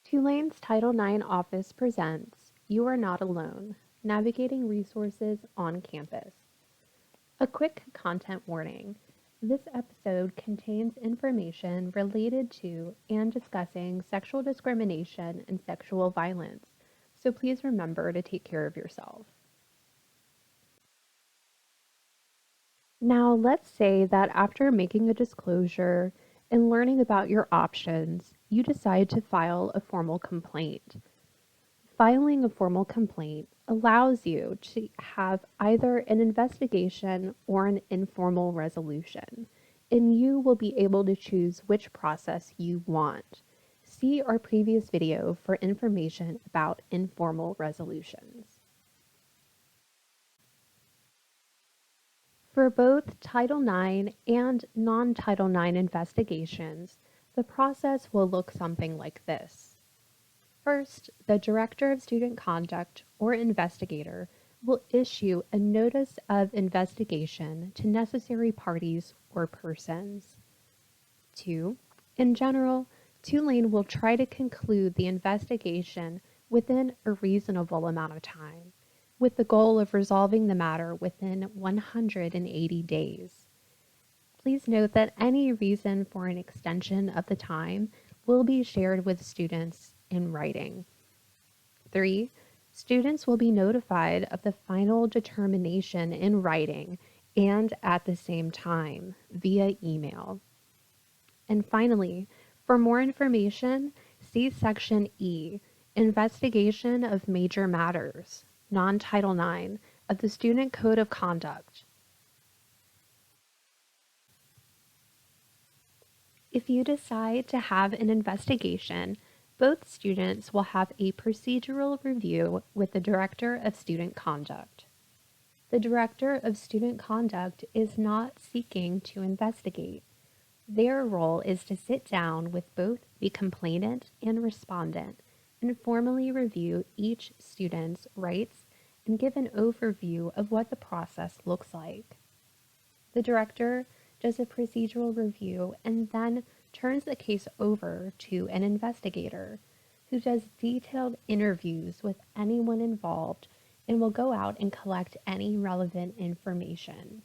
Tulane's Title IX office presents You Are Not Alone, Navigating Resources on Campus. A quick content warning. This episode contains information related to and discussing sexual discrimination and sexual violence, so please remember to take care of yourself. Now, let's say that after making a disclosure and learning about your options, you decide to file a formal complaint. Filing a formal complaint allows you to have either an investigation or an informal resolution, and you will be able to choose which process you want. See our previous video for information about informal resolutions. For both Title IX and non-Title IX investigations, the process will look something like this. First, the Director of Student Conduct or investigator will issue a notice of investigation to necessary parties or persons. 2. In general, Tulane will try to conclude the investigation within a reasonable amount of time, with the goal of resolving the matter within 180 days. Please note that any reason for an extension of the time will be shared with students in writing. 3. Students will be notified of the final determination in writing and at the same time via email. And finally, for more information, see Section E, Investigation of Major Matters, non-Title IX, of the Student Code of Conduct. If you decide to have an investigation, both students will have a procedural review with the Director of Student Conduct. The Director of Student Conduct is not seeking to investigate. Their role is to sit down with both the complainant and respondent and formally review each student's rights and give an overview of what the process looks like. The director does a procedural review and then turns the case over to an investigator who does detailed interviews with anyone involved and will go out and collect any relevant information.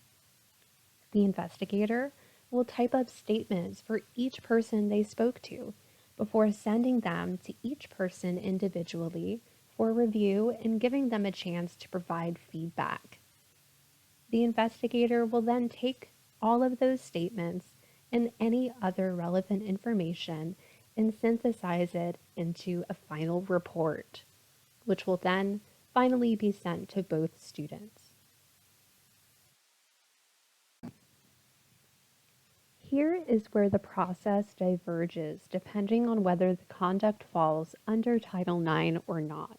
The investigator will type up statements for each person they spoke to before sending them to each person individually for review and giving them a chance to provide feedback. The investigator will then take all of those statements and any other relevant information and synthesize it into a final report, which will then finally be sent to both students. Here is where the process diverges depending on whether the conduct falls under Title IX or not.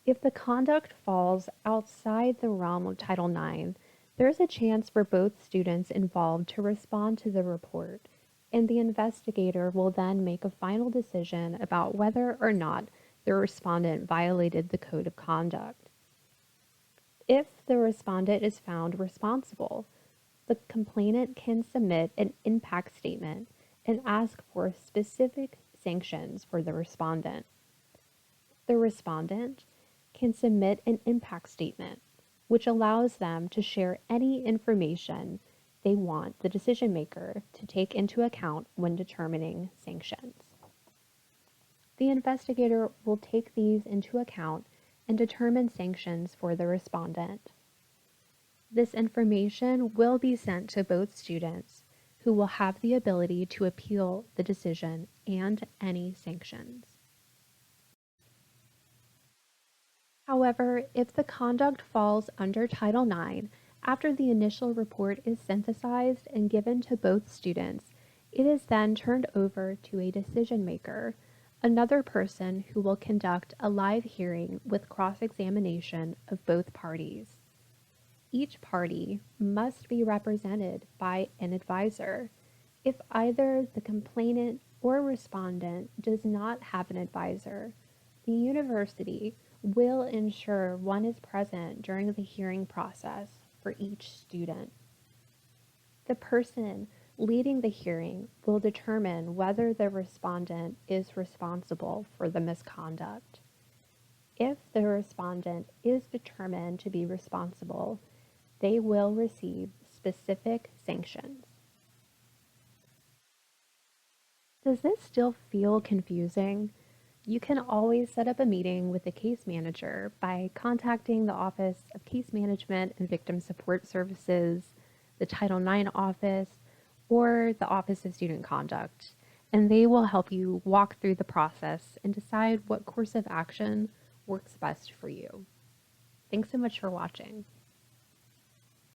If the conduct falls outside the realm of Title IX, there's a chance for both students involved to respond to the report, and the investigator will then make a final decision about whether or not the respondent violated the Code of Conduct. If the respondent is found responsible, the complainant can submit an impact statement and ask for specific sanctions for the respondent. The respondent can submit an impact statement, which allows them to share any information they want the decision maker to take into account when determining sanctions. The investigator will take these into account and determine sanctions for the respondent. This information will be sent to both students, who will have the ability to appeal the decision and any sanctions. However, if the conduct falls under Title IX, after the initial report is synthesized and given to both students, it is then turned over to a decision maker, another person who will conduct a live hearing with cross-examination of both parties. Each party must be represented by an advisor. If either the complainant or respondent does not have an advisor, the university will ensure one is present during the hearing process for each student. The person leading the hearing will determine whether the respondent is responsible for the misconduct. If the respondent is determined to be responsible, they will receive specific sanctions. Does this still feel confusing? You can always set up a meeting with the case manager by contacting the Office of Case Management and Victim Support Services, the Title IX office, or the Office of Student Conduct, and they will help you walk through the process and decide what course of action works best for you. Thanks so much for watching.